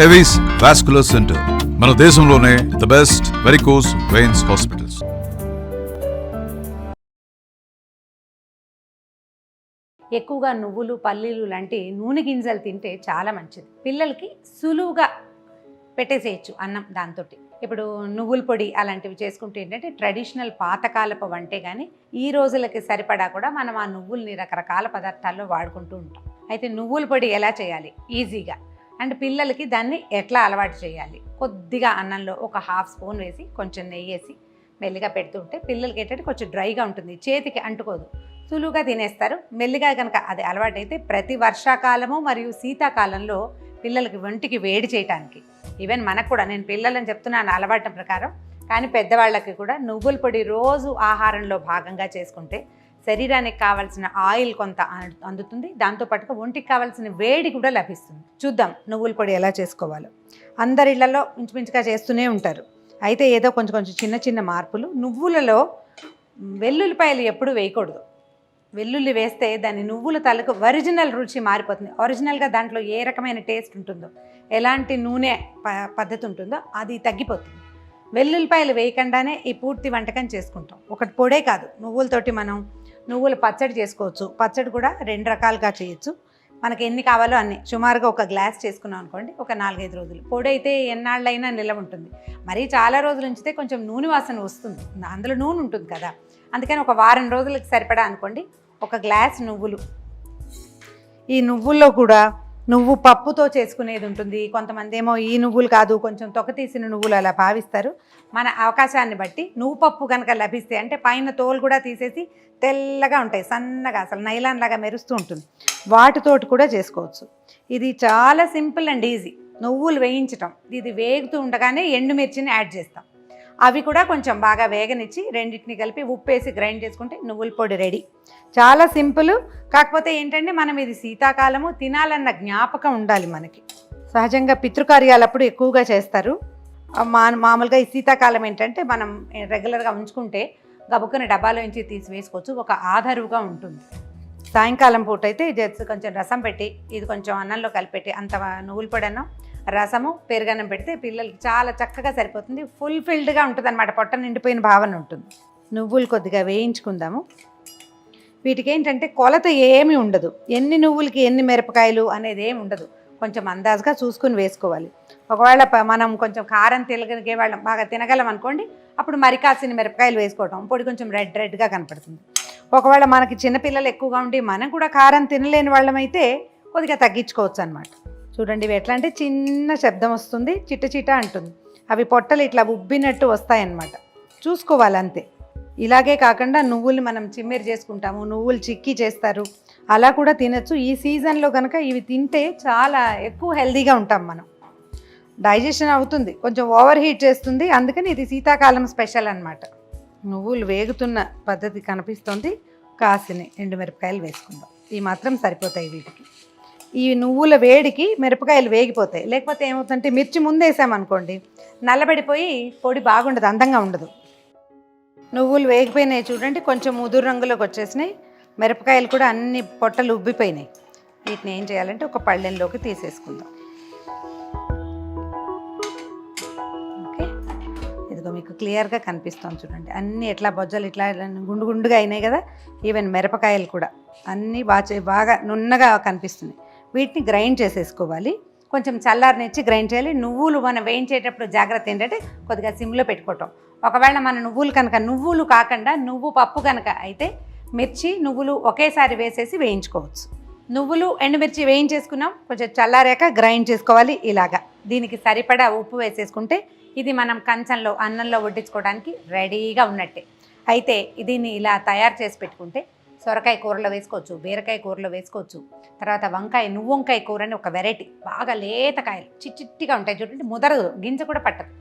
Avis vascular centre మన దేశంలోనే the best varicose veins hospitals. ఎక్కువగా నువ్వులు, పల్లీలు లాంటి నూనె గింజలు తింటే చాలా మంచిది. పిల్లలకి సులువుగా పెట్టేసేయచ్చు అన్నం దాంతో. ఇప్పుడు నువ్వుల పొడి అలాంటివి చేసుకుంటే ఏంటంటే ట్రెడిషనల్ పాతకాలపు వంటే కానీ ఈ రోజులకి సరిపడా కూడా మనం ఆ నువ్వుల్ని రకరకాల పదార్థాల్లో వాడుకుంటూ ఉంటాం. అయితే నువ్వుల పొడి ఎలా చేయాలి ఈజీగా అండ్ పిల్లలకి దాన్ని ఎట్లా అలవాటు చేయాలి, కొద్దిగా అన్నంలో ఒక హాఫ్ స్పూన్ వేసి కొంచెం నెయ్యి వేసి మెల్లిగా పెడుతుంటే పిల్లలకి ఏంటంటే కొంచెం డ్రైగా ఉంటుంది, చేతికి అంటుకోదు, సులువుగా తినేస్తారు. మెల్లిగా కనుక అది అలవాటైతే ప్రతి వర్షాకాలము మరియు శీతాకాలంలో పిల్లలకి ఒంటికి వేడి చేయడానికి, ఈవెన్ మనకు కూడా నేను పిల్లలని చెప్తున్నాను అలవాటు ప్రకారం, కానీ పెద్దవాళ్ళకి కూడా నువ్వుల పొడి రోజు ఆహారంలో భాగంగా చేసుకుంటే శరీరానికి కావాల్సిన ఆయిల్ కొంత అందుతుంది, దాంతోపాటుగా ఒంటికి కావాల్సిన వేడి కూడా లభిస్తుంది. చూద్దాం నువ్వుల పొడి ఎలా చేసుకోవాలో. అందరి ఇళ్లలో ఇంచుమించుగా చేస్తూనే ఉంటారు, అయితే ఏదో కొంచెం కొంచెం చిన్న చిన్న మార్పులు. నువ్వులలో వెల్లుల్లిపాయలు ఎప్పుడు వేయకూడదు. వెల్లుల్లి వేస్తే దాని నువ్వుల తలకు ఒరిజినల్ రుచి మారిపోతుంది. ఒరిజినల్గా దాంట్లో ఏ రకమైన టేస్ట్ ఉంటుందో, ఎలాంటి నూనె పద్ధతి ఉంటుందో అది తగ్గిపోతుంది. వెల్లుల్లిపాయలు వేయకుండానే ఈ పూర్తి వంటకం చేసుకుంటాం. ఒకటి పొడే కాదు, నువ్వులతోటి మనం నువ్వుల పచ్చడి చేసుకోవచ్చు. పచ్చడి కూడా 2 రకాలుగా చేయొచ్చు. మనకి ఎన్ని కావాలో అన్ని, సుమారుగా ఒక గ్లాస్ చేసుకున్నాం అనుకోండి, ఒక 4-5 రోజులు. పొడి అయితే ఎన్నాళ్ళైనా నిల్వ ఉంటుంది. మరీ చాలా రోజులు ఉంచితే కొంచెం నూనె వాసన వస్తుంది, అందులో నూనె ఉంటుంది కదా, అందుకని ఒక వారం రోజులకి సరిపడా అనుకోండి. ఒక గ్లాస్ నువ్వులు. ఈ నువ్వుల్లో కూడా నువ్వు పప్పుతో చేసుకునేది ఉంటుంది, కొంతమంది ఏమో ఈ నువ్వులు కాదు కొంచెం తొక్క తీసిన నువ్వులు అలా భావిస్తారు. మన అవకాశాన్ని బట్టి నువ్వు పప్పు కనుక లభిస్తే, అంటే పైన తోలు కూడా తీసేసి తెల్లగా ఉంటాయి, సన్నగా అసలు నైలాన్ లాగా మెరుస్తూ ఉంటుంది, వాటితోటి కూడా చేసుకోవచ్చు. ఇది చాలా సింపుల్ అండ్ ఈజీ. నువ్వులు వేయించటం, ఇది వేగుతూ ఉండగానే ఎండుమిర్చిని యాడ్ చేస్తాం, అవి కూడా కొంచెం బాగా వేగనిచ్చి రెండింటిని కలిపి ఉప్పు వేసి గ్రైండ్ చేసుకుంటే నువ్వుల పొడి రెడీ. చాలా సింపుల్. కాకపోతే ఏంటంటే మనం ఇది శీతాకాలము తినాలన్న జ్ఞాపకం ఉండాలి మనకి. సహజంగా పితృకార్యాలప్పుడు ఎక్కువగా చేస్తారు. మామూలుగా ఈ శీతాకాలం ఏంటంటే మనం రెగ్యులర్గా ఉంచుకుంటే గబుక్కుని డబ్బాలో నుంచి తీసి వేసుకోవచ్చు, ఒక ఆధారుగా ఉంటుంది. సాయంకాలం పూట అయితే కొంచెం రసం పెట్టి ఇది కొంచెం అన్నంలో కలిపెట్టి అంత నువ్వుల పొడి అన్నం, రసము, పెరుగన్నం పెడితే పిల్లలకి చాలా చక్కగా సరిపోతుంది. ఫుల్ఫిల్డ్గా ఉంటుంది అనమాట, పొట్ట నిండిపోయిన భావన ఉంటుంది. నువ్వులు కొద్దిగా వేయించుకుందాము. వీటికి ఏంటంటే కొలత ఏమీ ఉండదు, ఎన్ని నువ్వులకి ఎన్ని మిరపకాయలు అనేది ఏమి ఉండదు, కొంచెం అందాజుగా చూసుకుని వేసుకోవాలి. ఒకవేళ మనం కొంచెం కారం తినగలిగే వాళ్ళం, బాగా తినగలం అనుకోండి, అప్పుడు మరి కాసిన మిరపకాయలు వేసుకోవటం, పొడి కొంచెం రెడ్గా కనపడుతుంది. ఒకవేళ మనకి చిన్నపిల్లలు ఎక్కువగా ఉండి మనం కూడా కారం తినలేని వాళ్ళమైతే కొద్దిగా తగ్గించుకోవచ్చు అనమాట. చూడండి ఇవి ఎట్లా అంటే చిన్న శబ్దం వస్తుంది, చిట్ట చిట్ట అంటుంది, అవి పొట్టలు ఇట్లా ఉబ్బినట్టు వస్తాయన్నమాట, చూసుకోవాలి అంతే. ఇలాగే కాకుండా నువ్వుల్ని మనం చిమ్మెరి చేసుకుంటాము, నువ్వులు చిక్కీ చేస్తారు, అలా కూడా తినచ్చు. ఈ సీజన్లో కనుక ఇవి తింటే చాలా ఎక్కువ హెల్తీగా ఉంటాం మనం, డైజెషన్ అవుతుంది, కొంచెం ఓవర్ హీట్ చేస్తుంది, అందుకని ఇది శీతాకాలం స్పెషల్ అనమాట. నువ్వులు వేగుతున్న పద్ధతి కనిపిస్తుంది, కాసిని ఎండుమిరపకాయలు వేసుకుందాం, ఈ మాత్రం సరిపోతాయి వీటికి. ఈ నువ్వుల వేడికి మిరపకాయలు వేగిపోతాయి, లేకపోతే ఏమవుతుందంటే మిర్చి ముందేసామనుకోండి నల్లబడిపోయి పొడి బాగుండదు, అందంగా ఉండదు. నువ్వులు వేగిపోయినాయి చూడండి, కొంచెం ముదురు రంగులోకి వచ్చేసినాయి, మిరపకాయలు కూడా అన్ని పొట్టలు ఉబ్బిపోయినాయి. వీటిని ఏం చేయాలంటే ఒక పళ్ళెంలోకి తీసేసుకుందాం. ఓకే, ఇదిగో మీకు క్లియర్గా కనిపిస్తుంది చూడండి, అన్నీ ఎట్లా బొజ్జలు ఇట్లా గుండు గుండుగా అయినాయి కదా. ఈవెన్ మిరపకాయలు కూడా అన్నీ బాగా నున్నగా కనిపిస్తున్నాయి. వీటిని గ్రైండ్ చేసేసుకోవాలి, కొంచెం చల్లారనిచ్చి గ్రైండ్ చేయాలి. నువ్వులు మనం వేయించేటప్పుడు జాగ్రత్త ఏంటంటే కొద్దిగా సిమ్లో పెట్టుకోవటం. ఒకవేళ మన నువ్వులు కనుక నువ్వులు కాకుండా నువ్వు పప్పు కనుక అయితే మిర్చి నువ్వులు ఒకేసారి వేసేసి వేయించుకోవచ్చు. నువ్వులు ఎండుమిర్చి వేయించేసుకున్నాం, కొంచెం చల్లారాక గ్రైండ్ చేసుకోవాలి ఇలాగా. దీనికి సరిపడా ఉప్పు వేసేసుకుంటే ఇది మనం కంచంలో అన్నంలో వడ్డించుకోవడానికి రెడీగా ఉన్నట్టే. అయితే దీన్ని ఇలా తయారు చేసి పెట్టుకుంటే సొరకాయ కూరలో వేసుకోవచ్చు, బీరకాయ కూరలో వేసుకోవచ్చు, తర్వాత నువ్వు వంకాయ కూర అని ఒక వెరైటీ, బాగా లేతకాయలు చిట్టిగా ఉంటాయి చూడండి, ముదరదు, గింజ కూడా పట్టదు,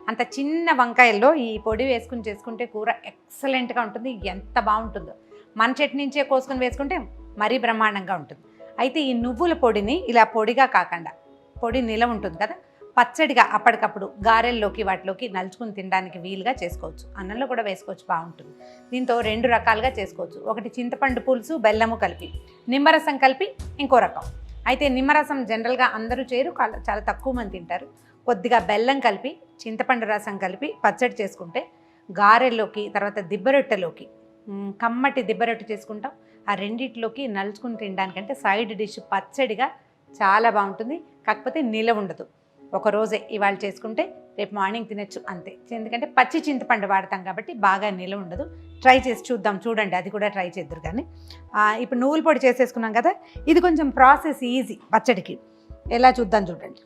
అంత చిన్న వంకాయల్లో ఈ పొడి వేసుకుని చేసుకుంటే కూర ఎక్సలెంట్గా ఉంటుంది, ఎంత బాగుంటుందో. మన చెట్టు నుంచే కోసుకొని వేసుకుంటే మరీ బ్రహ్మాండంగా ఉంటుంది. అయితే ఈ నువ్వుల పొడిని ఇలా పొడిగా కాకుండా, పొడి నిలవ ఉంటుంది కదా, పచ్చడిగా అప్పటికప్పుడు గారెల్లోకి వాటిలోకి నలుచుకుని తినడానికి వీలుగా చేసుకోవచ్చు, అన్నంలో కూడా వేసుకోవచ్చు, బాగుంటుంది. దీంతో 2 రకాలుగా చేసుకోవచ్చు, ఒకటి చింతపండు పులుసు బెల్లము కలిపి, నిమ్మరసం కలిపి ఇంకో రకం. అయితే నిమ్మరసం జనరల్గా అందరూ చేయరు, చాలా తక్కువ మంది తింటారు. కొద్దిగా బెల్లం కలిపి చింతపండు రసం కలిపి పచ్చడి చేసుకుంటే గారెల్లోకి, తర్వాత దిబ్బరొట్టెలోకి, కమ్మటి దిబ్బరొట్టె చేసుకుంటాం, ఆ రెండిట్లోకి నలుచుకుని తినడానికంటే సైడ్ డిష్ పచ్చడిగా చాలా బాగుంటుంది. కాకపోతే నిలవ ఉండదు. ఒకరోజే ఇవాళ చేసుకుంటే రేపు మార్నింగ్ తినచ్చు అంతే. ఎందుకంటే పచ్చి చింతపండు వాడతాం కాబట్టి బాగా నిలవ ఉండదు. ట్రై చేసి చూద్దాం, చూడండి, అది కూడా ట్రై చేద్దరు. కానీ ఇప్పుడు నువ్వుల పొడి చేసేసుకున్నాం కదా, ఇది కొంచెం ప్రాసెస్ ఈజీ పచ్చడికి. ఎలా చూద్దాం చూడండి.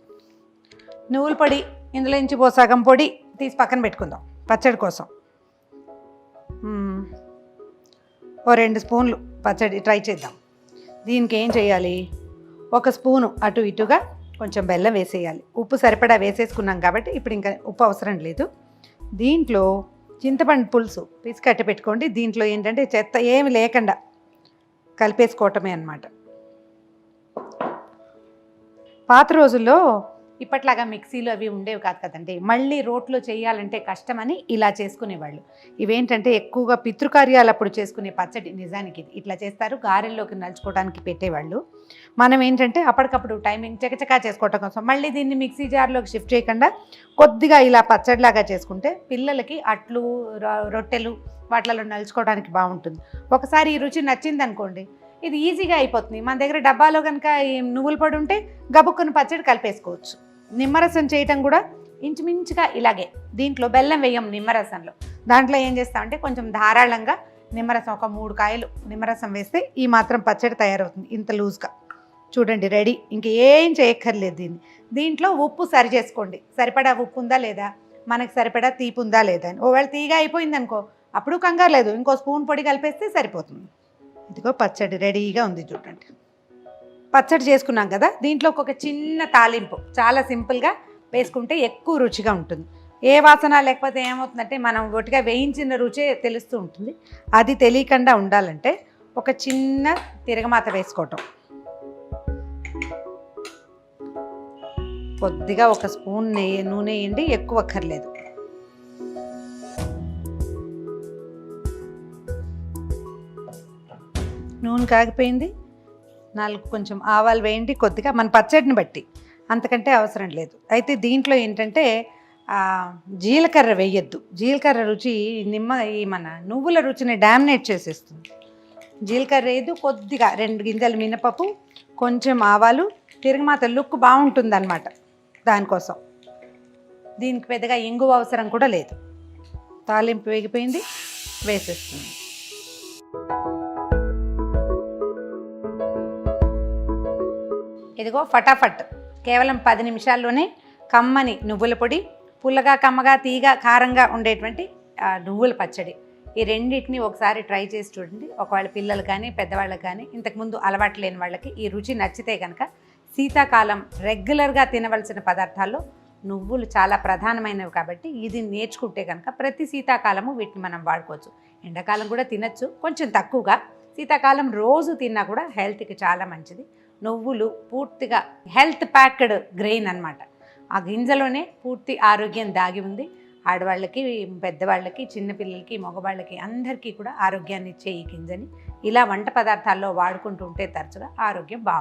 నువ్వుల పొడి ఇందులో నుంచి సగం పొడి తీసి పక్కన పెట్టుకుందాం పచ్చడి కోసం. ఓ 2 స్పూన్లు పచ్చడి ట్రై చేద్దాం. దీనికి ఏం చేయాలి, 1 స్పూను అటు ఇటుగా కొంచెం బెల్లం వేసేయాలి. ఉప్పు సరిపడా వేసేసుకున్నాం కాబట్టి ఇప్పుడు ఇంకా ఉప్పు అవసరం లేదు. దీంట్లో చింతపండు పులుసు పిసికట్టి పెట్టుకోండి. దీంట్లో ఏంటంటే చెత్త ఏమి లేకుండా కలిపేసుకోవటమే అన్నమాట. పాత రోజుల్లో ఇప్పట్లాగా మిక్సీలు అవి ఉండేవి కాదు కదండి. మళ్ళీ రోట్లో చేయాలంటే కష్టమని ఇలా చేసుకునేవాళ్ళు. ఇవేంటంటే ఎక్కువగా పితృకార్యాలు అప్పుడు చేసుకునే పచ్చడి. నిజానికి ఇది ఇట్లా చేస్తారు, గారెల్లోకి నలుచుకోవడానికి పెట్టేవాళ్ళు. మనం ఏంటంటే అప్పటికప్పుడు టైమింగ్ చకచకా చేసుకోవటం కోసం మళ్ళీ దీన్ని మిక్సీ జార్లోకి షిఫ్ట్ చేయకుండా కొద్దిగా ఇలా పచ్చడిలాగా చేసుకుంటే పిల్లలకి అట్లు, రొట్టెలు వాటిలలో నలుచుకోవడానికి బాగుంటుంది. ఒకసారి ఈ రుచి నచ్చిందనుకోండి, ఇది ఈజీగా అయిపోతుంది. మన దగ్గర డబ్బాలో కనుక నువ్వుల పొడి ఉంటే గబుక్కుని పచ్చడి కలిపేసుకోవచ్చు. నిమ్మరసం చేయటం కూడా ఇంచుమించుగా ఇలాగే. దీంట్లో బెల్లం వేయం నిమ్మరసంలో. దాంట్లో ఏం చేస్తామంటే కొంచెం ధారాళంగా నిమ్మరసం, ఒక 3 కాయలు నిమ్మరసం వేస్తే ఈ మాత్రం పచ్చడి తయారవుతుంది. ఇంత లూజ్గా చూడండి, రెడీ. ఇంకేం చేయక్కర్లేదు. దీంట్లో ఉప్పు సరి చేసుకోండి, సరిపడా ఉప్పు ఉందా లేదా, మనకు సరిపడా తీపి ఉందా లేదా అని. ఒకవేళ తీగా అయిపోయింది అనుకో, అప్పుడు కంగారు లేదు, ఇంకో స్పూన్ పొడి కలిపేస్తే సరిపోతుంది. ఇదిగో పచ్చడి రెడీగా ఉంది చూడండి. పచ్చడి చేసుకున్నాం కదా, దీంట్లో ఒక చిన్న తాలింపు చాలా సింపుల్గా వేసుకుంటే ఎక్కువ రుచిగా ఉంటుంది. ఏ వాసన లేకపోతే ఏమవుతుందంటే మనం ఒట్టిగా వేయించిన రుచే తెలుస్తూ ఉంటుంది. అది తెలియకుండా ఉండాలంటే ఒక చిన్న తిరగమాత వేసుకోవటం. కొద్దిగా 1 స్పూన్ నూనె వేయండి, ఎక్కువ అక్కర్లేదు. నూనె కాగిపోయింది. 4 కొంచెం ఆవాలు వేయండి, కొద్దిగా మన పచ్చడిని బట్టి, అంతకంటే అవసరం లేదు. అయితే దీంట్లో ఏంటంటే జీలకర్ర వేయొద్దు. జీలకర్ర రుచి ఈ మన నువ్వుల రుచిని డామినేట్ చేసేస్తుంది. జీలకర్ర వేయద్దు. కొద్దిగా 2 గింజలు మినపప్పు, కొంచెం ఆవాలు, తిరగమాత లుక్ బాగుంటుంది అన్నమాట. దానికోసం దీనికి పెద్దగా ఇంగువ అవసరం కూడా లేదు. తాలింపు వేగిపోయింది, వేసేస్తుంది. ఇదిగో ఫటాఫట్ కేవలం 10 నిమిషాల్లోనే కమ్మని నువ్వుల పొడి, పుల్లగా, కమ్మగా, తీగా, కారంగా ఉండేటువంటి నువ్వుల పచ్చడి. ఈ రెండింటిని ఒకసారి ట్రై చేసి చూడండి. ఒకవేళ పిల్లలు కానీ పెద్దవాళ్ళకి కానీ ఇంతకుముందు అలవాటు లేని వాళ్ళకి ఈ రుచి నచ్చితే కనుక శీతాకాలం రెగ్యులర్గా తినవలసిన పదార్థాల్లో నువ్వులు చాలా ప్రధానమైనవి కాబట్టి ఇది నేర్చుకుంటే కనుక ప్రతి శీతాకాలము వీటిని మనం వాడుకోవచ్చు. ఎండాకాలం కూడా తినచ్చు, కొంచెం తక్కువగా. శీతాకాలం రోజు తిన్నా కూడా హెల్త్కి చాలా మంచిది. నువ్వులు పూర్తిగా హెల్త్ ప్యాక్డ్ గ్రెయిన్ అన్నమాట. ఆ గింజలోనే పూర్తి ఆరోగ్యం దాగి ఉంది. ఆడవాళ్ళకి, పెద్దవాళ్ళకి, చిన్నపిల్లలకి, మగవాళ్ళకి అందరికీ కూడా ఆరోగ్యాన్ని ఇచ్చే ఈ గింజని ఇలా వంట పదార్థాల్లో వాడుకుంటూ ఉంటే తరచుగా ఆరోగ్యం బాగుంటుంది.